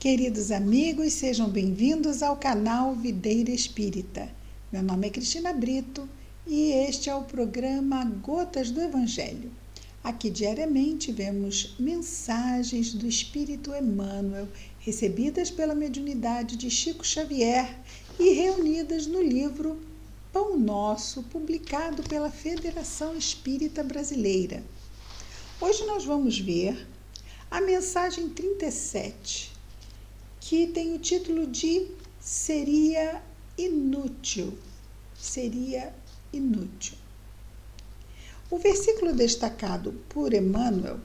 Queridos amigos, sejam bem-vindos ao canal Videira Espírita. Meu nome é Cristina Brito e este é o programa Gotas do Evangelho. Aqui diariamente vemos mensagens do Espírito Emmanuel, recebidas pela mediunidade de Chico Xavier e reunidas no livro Pão Nosso, publicado pela Federação Espírita Brasileira. Hoje nós vamos ver a mensagem 37, que tem o título de Seria Inútil. Seria inútil. O versículo destacado por Emmanuel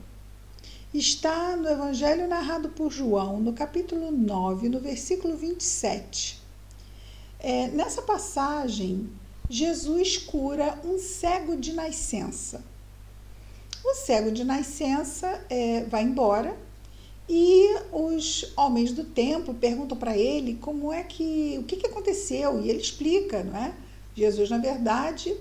está no Evangelho narrado por João, no capítulo 9, no versículo 27. Nessa passagem, Jesus cura um cego de nascença. O cego de nascença vai embora e os homens do templo perguntam para ele o que aconteceu, e ele explica, não é? Jesus, na verdade,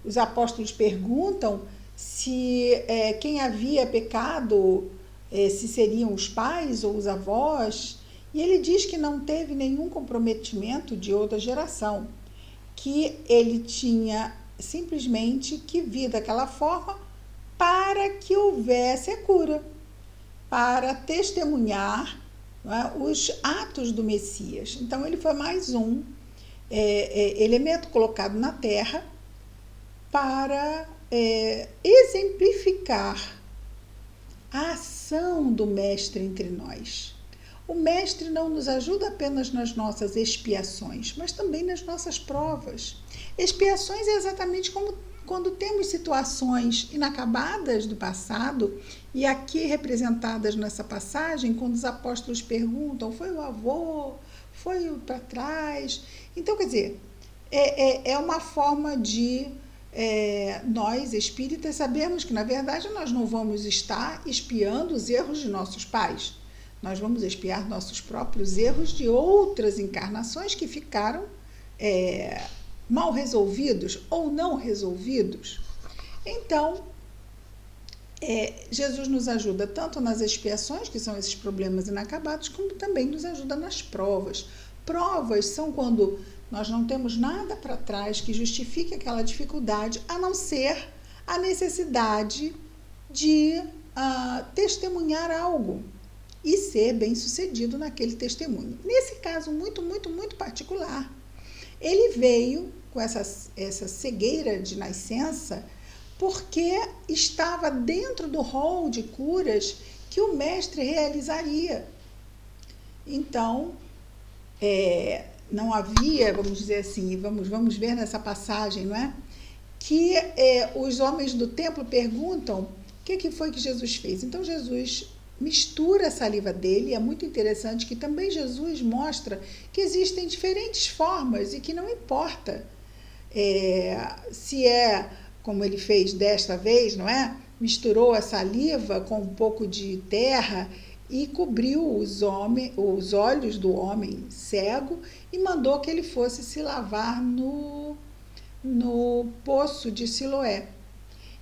os apóstolos perguntam se quem havia pecado, se seriam os pais ou os avós, e ele diz que não teve nenhum comprometimento de outra geração, que ele tinha simplesmente que vir daquela forma para que houvesse a cura, para testemunhar, né, os atos do Messias. Então, ele foi mais um elemento colocado na Terra para exemplificar a ação do Mestre entre nós. O Mestre não nos ajuda apenas nas nossas expiações, mas também nas nossas provas. Expiações é exatamente como quando temos situações inacabadas do passado, e aqui representadas nessa passagem, quando os apóstolos perguntam, foi o avô, foi para trás. Então, quer dizer, é uma forma de nós, espíritas, sabermos que, na verdade, nós não vamos estar expiando os erros de nossos pais. Nós vamos expiar nossos próprios erros de outras encarnações que ficaram mal resolvidos ou não resolvidos. Então, Jesus nos ajuda tanto nas expiações, que são esses problemas inacabados, como também nos ajuda nas provas. Provas são quando nós não temos nada para trás que justifique aquela dificuldade, a não ser a necessidade de testemunhar algo e ser bem-sucedido naquele testemunho. Nesse caso muito, muito, muito particular, ele veio com essa cegueira de nascença porque estava dentro do rol de curas que o Mestre realizaria. Então, não havia, vamos dizer assim, vamos ver nessa passagem, não é? Que os homens do templo perguntam o que foi que Jesus fez. Então, Jesus mistura a saliva dele, e é muito interessante que também Jesus mostra que existem diferentes formas e que não importa se como ele fez desta vez, não é? Misturou a saliva com um pouco de terra e cobriu os olhos do homem cego e mandou que ele fosse se lavar no poço de Siloé.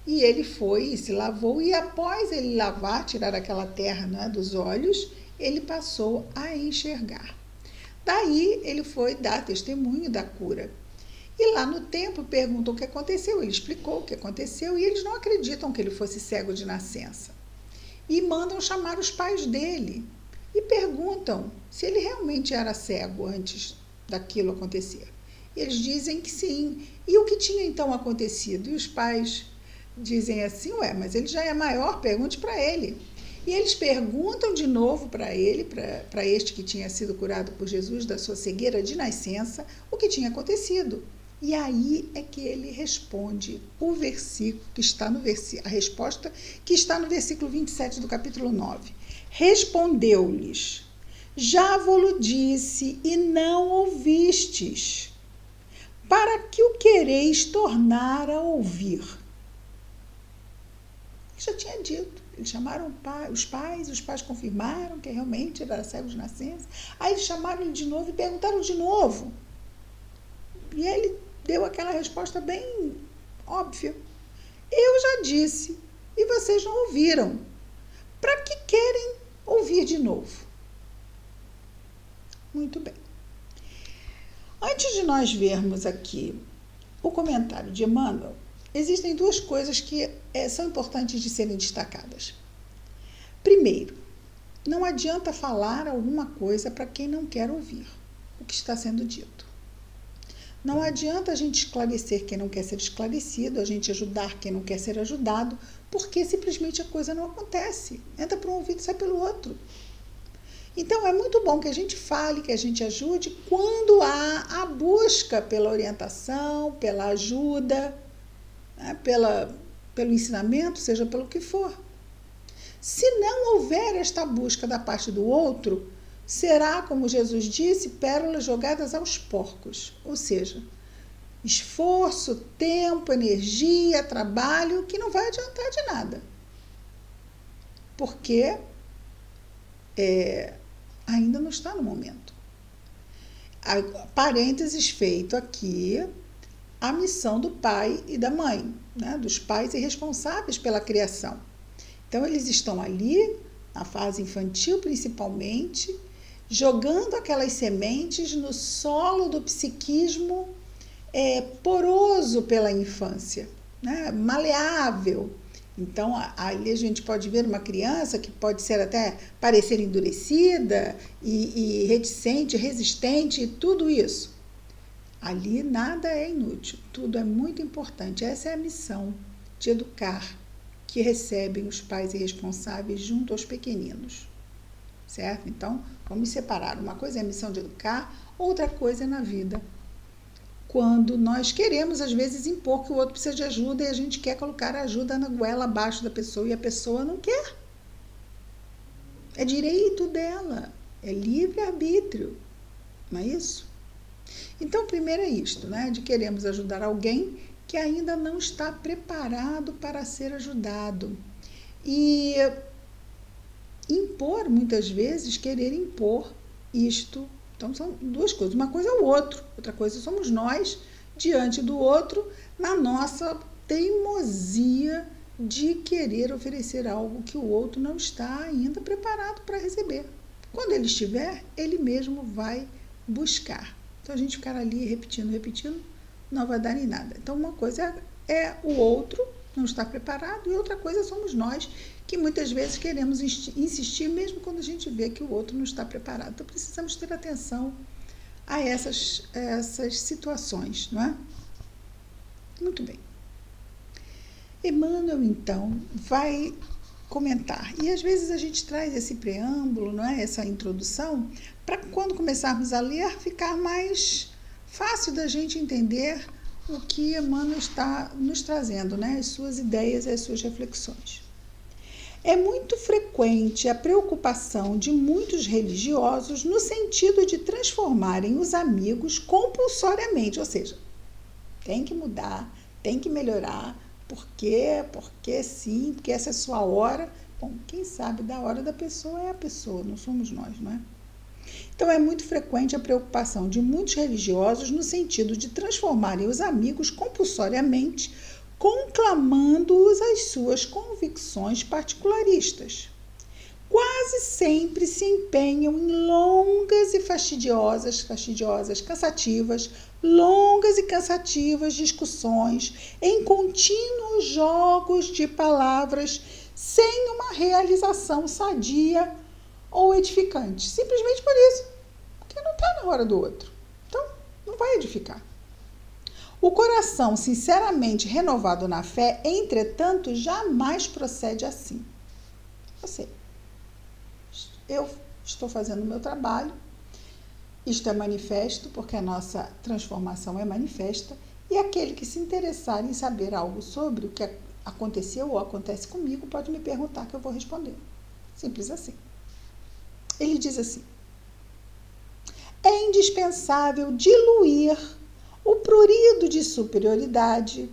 E ele foi e se lavou, e após ele lavar, tirar aquela terra, né, dos olhos, ele passou a enxergar. Daí ele foi dar testemunho da cura. E lá no templo perguntam o que aconteceu, ele explicou o que aconteceu, e eles não acreditam que ele fosse cego de nascença. E mandam chamar os pais dele e perguntam se ele realmente era cego antes daquilo acontecer. E eles dizem que sim. E o que tinha então acontecido? E os pais dizem assim, mas ele já é maior, pergunte para ele. E eles perguntam de novo para ele, para este que tinha sido curado por Jesus da sua cegueira de nascença, o que tinha acontecido. E aí é que ele responde o versículo que está a resposta que está no versículo 27 do capítulo 9. Respondeu-lhes, já vos disse e não ouvistes, para que o quereis tornar a ouvir? Já tinha dito, eles chamaram os pais confirmaram que realmente ele era cego de nascença, aí eles chamaram ele de novo e perguntaram de novo, e ele deu aquela resposta bem óbvia, eu já disse, e vocês não ouviram, para que querem ouvir de novo? Muito bem. Antes de nós vermos aqui o comentário de Emmanuel, existem duas coisas que são importantes de serem destacadas. Primeiro, não adianta falar alguma coisa para quem não quer ouvir o que está sendo dito. Não adianta a gente esclarecer quem não quer ser esclarecido, a gente ajudar quem não quer ser ajudado, porque simplesmente a coisa não acontece. Entra por um ouvido e sai pelo outro. Então, é muito bom que a gente fale, que a gente ajude quando há a busca pela orientação, pela ajuda, né, pelo ensinamento, seja pelo que for. Se não houver esta busca da parte do outro, será, como Jesus disse, pérolas jogadas aos porcos. Ou seja, esforço, tempo, energia, trabalho, que não vai adiantar de nada. Porque ainda não está no momento. Parênteses feito aqui, a missão do pai e da mãe, né? Dos pais e responsáveis pela criação. Então, eles estão ali, na fase infantil principalmente, jogando aquelas sementes no solo do psiquismo poroso pela infância, né? Maleável. Então, ali a gente pode ver uma criança que pode ser até parecer endurecida e reticente, resistente, e tudo isso. Ali nada é inútil, tudo é muito importante. Essa é a missão de educar que recebem os pais e responsáveis junto aos pequeninos, certo? Então, vamos separar. Uma coisa é a missão de educar, outra coisa é na vida. Quando nós queremos, às vezes, impor que o outro precisa de ajuda e a gente quer colocar a ajuda na goela abaixo da pessoa e a pessoa não quer. É direito dela, é livre-arbítrio, não é isso? Então, primeiro é isto, né? De queremos ajudar alguém que ainda não está preparado para ser ajudado. E impor, muitas vezes, querer impor isto. Então, são duas coisas. Uma coisa é o outro, outra coisa somos nós, diante do outro, na nossa teimosia de querer oferecer algo que o outro não está ainda preparado para receber. Quando ele estiver, ele mesmo vai buscar. Então, a gente ficar ali repetindo, não vai dar em nada. Então, uma coisa é o outro não está preparado e outra coisa somos nós, que muitas vezes queremos insistir mesmo quando a gente vê que o outro não está preparado. Então, precisamos ter atenção a essas situações, não é? Muito bem. Emmanuel, então, vai comentar. E, às vezes, a gente traz esse preâmbulo, não é? Essa introdução, para quando começarmos a ler, ficar mais fácil da gente entender o que Emmanuel está nos trazendo, né? As suas ideias e as suas reflexões. É muito frequente a preocupação de muitos religiosos no sentido de transformarem os amigos compulsoriamente, ou seja, tem que mudar, tem que melhorar, por quê? Porque sim, porque essa é a sua hora. Bom, quem sabe da hora da pessoa é a pessoa, não somos nós, não é? Então, é muito frequente a preocupação de muitos religiosos no sentido de transformarem os amigos compulsoriamente, conclamando-os às suas convicções particularistas. Quase sempre se empenham em longas e cansativas, longas e cansativas discussões, em contínuos jogos de palavras, sem uma realização sadia ou edificante. Simplesmente por isso, porque não está na hora do outro. Então, não vai edificar. O coração sinceramente renovado na fé, entretanto, jamais procede assim. Eu estou fazendo o meu trabalho, isto é manifesto, porque a nossa transformação é manifesta, e aquele que se interessar em saber algo sobre o que aconteceu ou acontece comigo, pode me perguntar que eu vou responder. Simples assim. Ele diz assim: é indispensável diluir o prurido de superioridade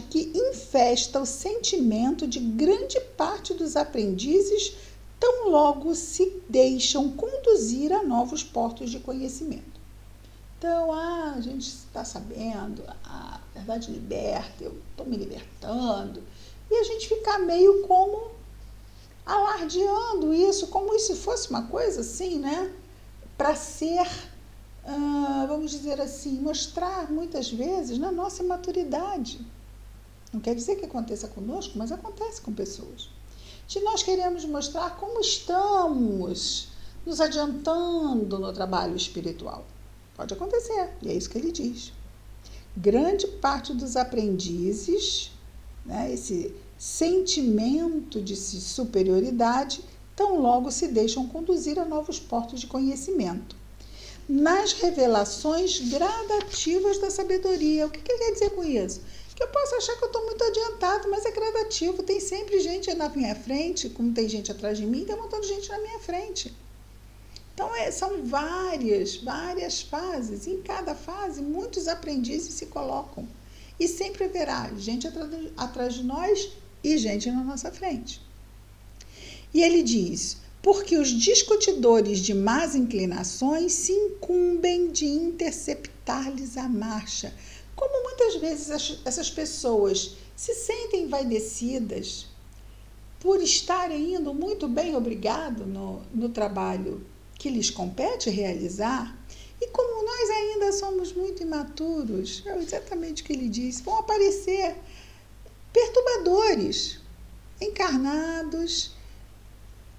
que infesta o sentimento de grande parte dos aprendizes tão logo se deixam conduzir a novos portos de conhecimento. Então, a gente está sabendo, a verdade liberta, eu estou me libertando, e a gente fica meio como a alardeando isso como se fosse uma coisa assim, né? Para ser, vamos dizer assim, mostrar muitas vezes na nossa imaturidade. Não quer dizer que aconteça conosco, mas acontece com pessoas. Se nós queremos mostrar como estamos nos adiantando no trabalho espiritual. Pode acontecer, e é isso que ele diz. Grande parte dos aprendizes, né, esse sentimento de superioridade, tão logo se deixam conduzir a novos portos de conhecimento. Nas revelações gradativas da sabedoria. O que ele quer dizer com isso? Que eu posso achar que eu estou muito adiantado, mas é gradativo. Tem sempre gente na minha frente, como tem gente atrás de mim, tem um montão de gente na minha frente. Então, são várias fases. Em cada fase, muitos aprendizes se colocam. E sempre haverá gente atrás de nós e gente na nossa frente. E ele diz, porque os discutidores de más inclinações se incumbem de interceptar-lhes a marcha. Como muitas vezes essas pessoas se sentem envaidecidas por estarem indo muito bem, obrigado, no trabalho que lhes compete realizar, e como nós ainda somos muito imaturos, é exatamente o que ele diz, vão aparecer perturbadores, encarnados,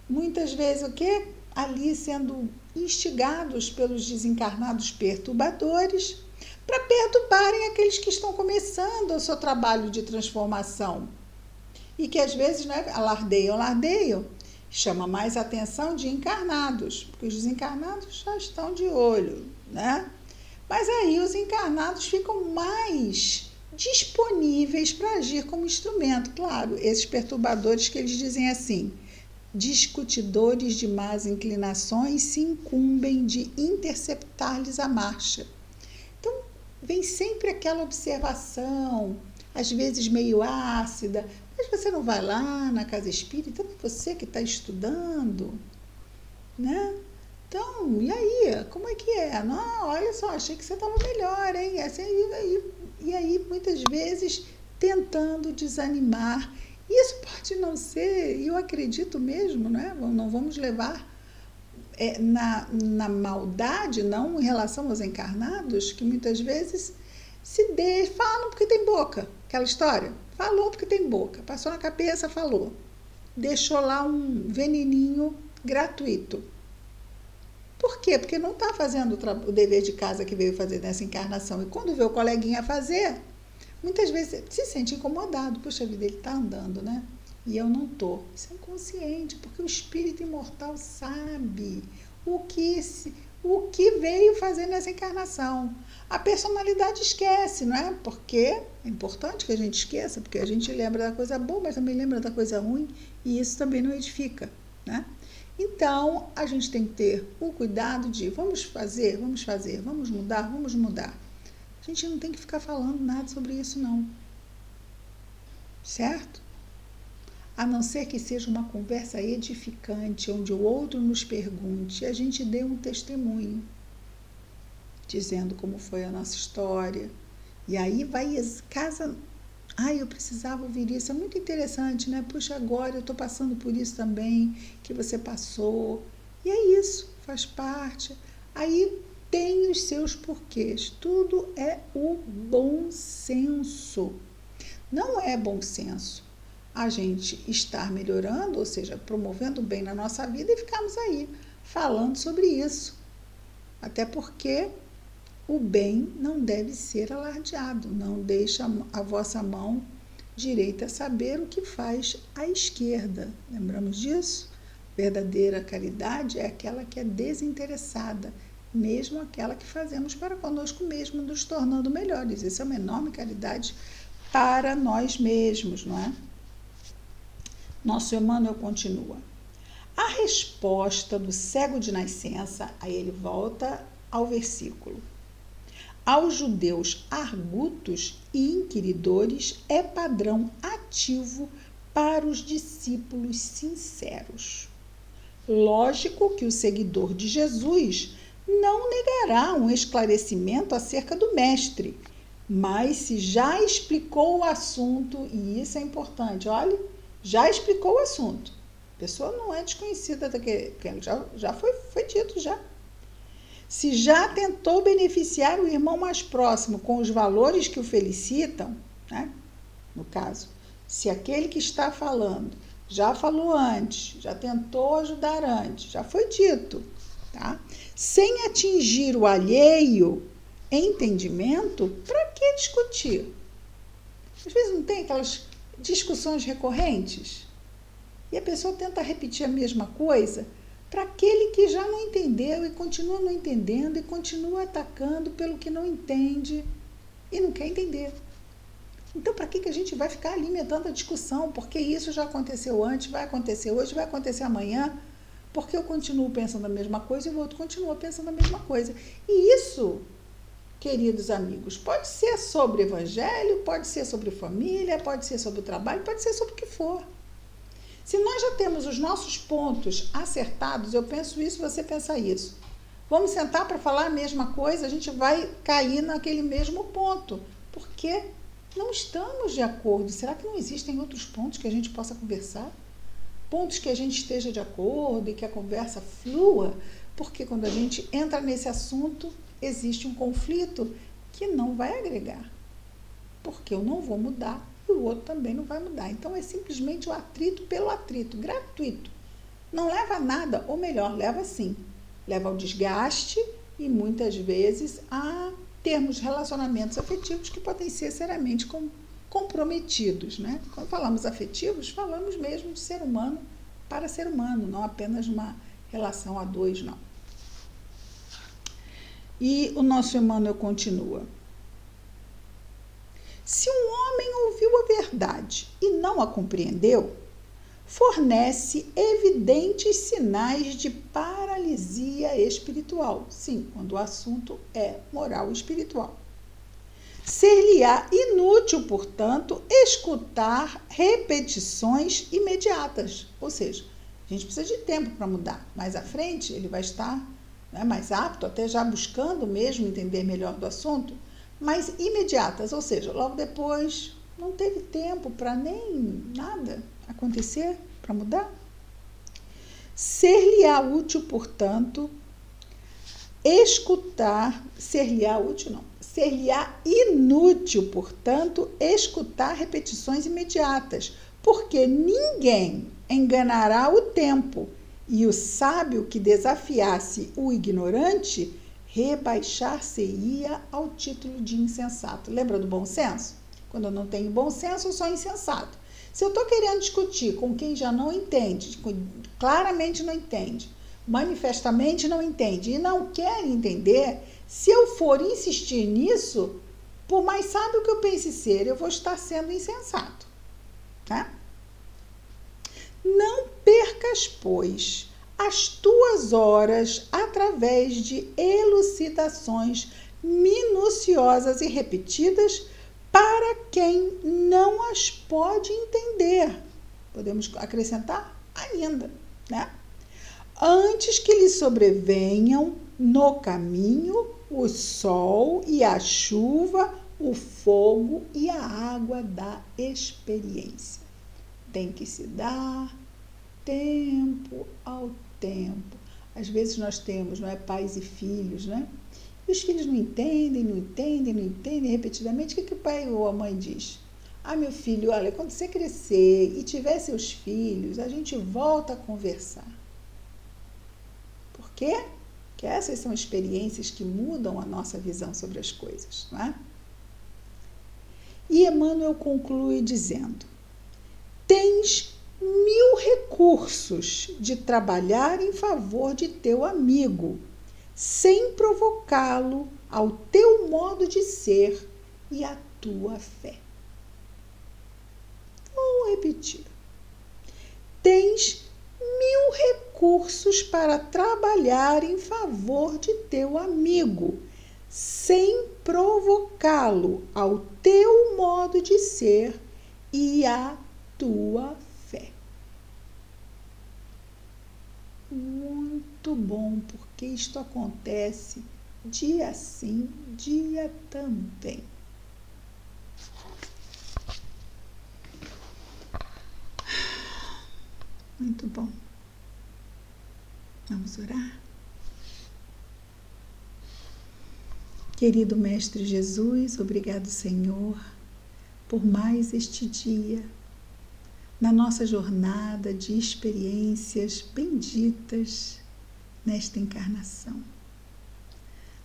muitas vezes o quê? Ali sendo instigados pelos desencarnados perturbadores, para perturbarem aqueles que estão começando o seu trabalho de transformação. E que às vezes, né, alardeiam, chama mais atenção de encarnados, porque os desencarnados já estão de olho, né? Mas aí os encarnados ficam mais disponíveis para agir como instrumento. Claro, esses perturbadores que eles dizem assim, discutidores de más inclinações se incumbem de interceptar-lhes a marcha. Então, vem sempre aquela observação, às vezes meio ácida, mas você não vai lá na casa espírita, é você que está estudando, né? Então, e aí, como é que é? Não, olha só, achei que você estava melhor, hein? Assim, e aí, muitas vezes, tentando desanimar. Isso pode não ser, e eu acredito mesmo, né? Não vamos levar na maldade, não em relação aos encarnados, que muitas vezes falam porque tem boca, aquela história. Falou porque tem boca, passou na cabeça, falou. Deixou lá um veneninho gratuito. Por quê? Porque não está fazendo o dever de casa que veio fazer nessa encarnação. E quando vê o coleguinha fazer, muitas vezes se sente incomodado. Puxa vida, ele está andando, né? E eu não estou. Isso é inconsciente, porque o espírito imortal sabe o que veio fazer nessa encarnação. A personalidade esquece, não é? Porque é importante que a gente esqueça, porque a gente lembra da coisa boa, mas também lembra da coisa ruim, e isso também não edifica, né? Então, a gente tem que ter o cuidado de vamos fazer, vamos mudar. A gente não tem que ficar falando nada sobre isso, não. Certo? A não ser que seja uma conversa edificante, onde o outro nos pergunte, e a gente dê um testemunho, dizendo como foi a nossa história. E aí vai casa. Eu precisava ouvir isso. É muito interessante, né? Puxa, agora eu estou passando por isso também, que você passou. E é isso, faz parte. Aí tem os seus porquês. Tudo é o bom senso. Não é bom senso a gente estar melhorando, ou seja, promovendo o bem na nossa vida e ficarmos aí falando sobre isso. Até porque o bem não deve ser alardeado, não deixa a vossa mão direita saber o que faz a esquerda. Lembramos disso? Verdadeira caridade é aquela que é desinteressada, mesmo aquela que fazemos para conosco mesmo, nos tornando melhores. Isso é uma enorme caridade para nós mesmos, não é? Nosso Emmanuel continua. A resposta do cego de nascença, aí ele volta ao versículo. Aos judeus argutos e inquiridores é padrão ativo para os discípulos sinceros. Lógico que o seguidor de Jesus não negará um esclarecimento acerca do mestre, mas se já explicou o assunto, e isso é importante, olha, já explicou o assunto, A pessoa não é desconhecida daquele, já foi dito já. Se já tentou beneficiar o irmão mais próximo com os valores que o felicitam, né? No caso, se aquele que está falando já falou antes, já tentou ajudar antes, já foi dito, tá? Sem atingir o alheio, entendimento, para que discutir? Às vezes não tem aquelas discussões recorrentes e a pessoa tenta repetir a mesma coisa para aquele que já não entendeu e continua não entendendo e continua atacando pelo que não entende e não quer entender. Então, para que a gente vai ficar alimentando a discussão? Porque isso já aconteceu antes, vai acontecer hoje, vai acontecer amanhã, porque eu continuo pensando a mesma coisa e o outro continua pensando a mesma coisa. E isso, queridos amigos, pode ser sobre evangelho, pode ser sobre família, pode ser sobre o trabalho, pode ser sobre o que for. Se nós já temos os nossos pontos acertados, eu penso isso, você pensa isso. Vamos sentar para falar a mesma coisa, a gente vai cair naquele mesmo ponto. Porque não estamos de acordo. Será que não existem outros pontos que a gente possa conversar? Pontos que a gente esteja de acordo e que a conversa flua? Porque quando a gente entra nesse assunto, existe um conflito que não vai agregar. Porque eu não vou mudar e o outro também não vai mudar. Então, é simplesmente o atrito pelo atrito, gratuito. Não leva a nada, ou melhor, leva sim. Leva ao desgaste e muitas vezes a termos relacionamentos afetivos que podem ser seriamente comprometidos, né? Quando falamos afetivos, falamos mesmo de ser humano para ser humano, não apenas uma relação a dois, não. E o nosso Emmanuel continua. Se um homem ouviu a verdade e não a compreendeu, fornece evidentes sinais de paralisia espiritual. Sim, quando o assunto é moral espiritual. Ser-lhe-á inútil, portanto, escutar repetições imediatas. Ou seja, a gente precisa de tempo para mudar. Mais à frente, ele vai estar, né, mais apto, até já buscando mesmo entender melhor do assunto, mas imediatas. Ou seja, logo depois, não teve tempo para nem nada acontecer para mudar. Ser-lhe-á útil, portanto, ser-lhe-á inútil, portanto, escutar repetições imediatas, porque ninguém enganará o tempo, e o sábio que desafiasse o ignorante rebaixar-se-ia ao título de insensato. Lembra do bom senso? Quando eu não tenho bom senso, eu sou insensato. Se eu estou querendo discutir com quem já não entende, claramente não entende, manifestamente não entende e não quer entender, se eu for insistir nisso, por mais sábio que eu pense ser, eu vou estar sendo insensato. Tá? Não percas, pois, as tuas horas através de elucidações minuciosas e repetidas para quem não as pode entender. Podemos acrescentar ainda, né? Antes que lhe sobrevenham no caminho o sol e a chuva, o fogo e a água da experiência. Tem que se dar tempo ao tempo. Às vezes nós temos, não é, pais e filhos, né? E os filhos não entendem, repetidamente. O que o pai ou a mãe diz? Ah, meu filho, olha, quando você crescer e tiver seus filhos, a gente volta a conversar. Por quê? Porque essas são experiências que mudam a nossa visão sobre as coisas, não é? E Emmanuel conclui dizendo: tens 1000 recursos de trabalhar em favor de teu amigo, sem provocá-lo ao teu modo de ser e à tua fé. Vou repetir. Tens 1000 recursos para trabalhar em favor de teu amigo, sem provocá-lo ao teu modo de ser e à tua fé. Muito bom, porque isto acontece dia sim, dia também. Muito bom. Vamos orar? Querido Mestre Jesus, obrigado, Senhor, por mais este dia, na nossa jornada de experiências benditas nesta encarnação.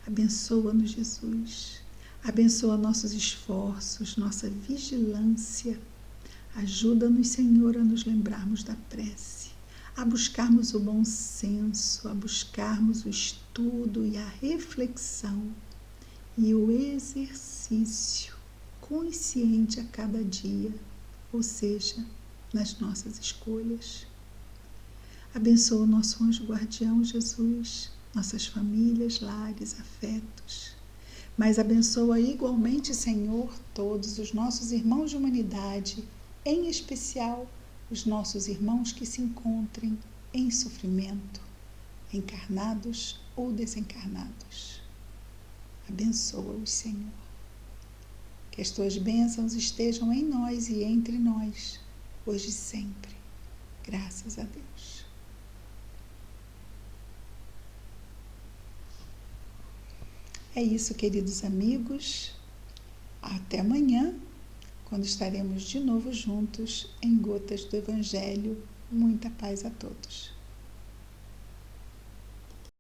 Abençoa-nos, Jesus. Abençoa nossos esforços, nossa vigilância. Ajuda-nos, Senhor, a nos lembrarmos da prece, a buscarmos o bom senso, a buscarmos o estudo e a reflexão e o exercício consciente a cada dia, ou seja, nas nossas escolhas. Abençoa o nosso anjo guardião, Jesus, nossas famílias, lares, afetos. Mas abençoa igualmente, Senhor, todos os nossos irmãos de humanidade, em especial os nossos irmãos que se encontrem em sofrimento, encarnados ou desencarnados. Abençoa-os, Senhor. Que as tuas bênçãos estejam em nós e entre nós, hoje e sempre. Graças a Deus. É isso, queridos amigos. Até amanhã, quando estaremos de novo juntos em Gotas do Evangelho. Muita paz a todos.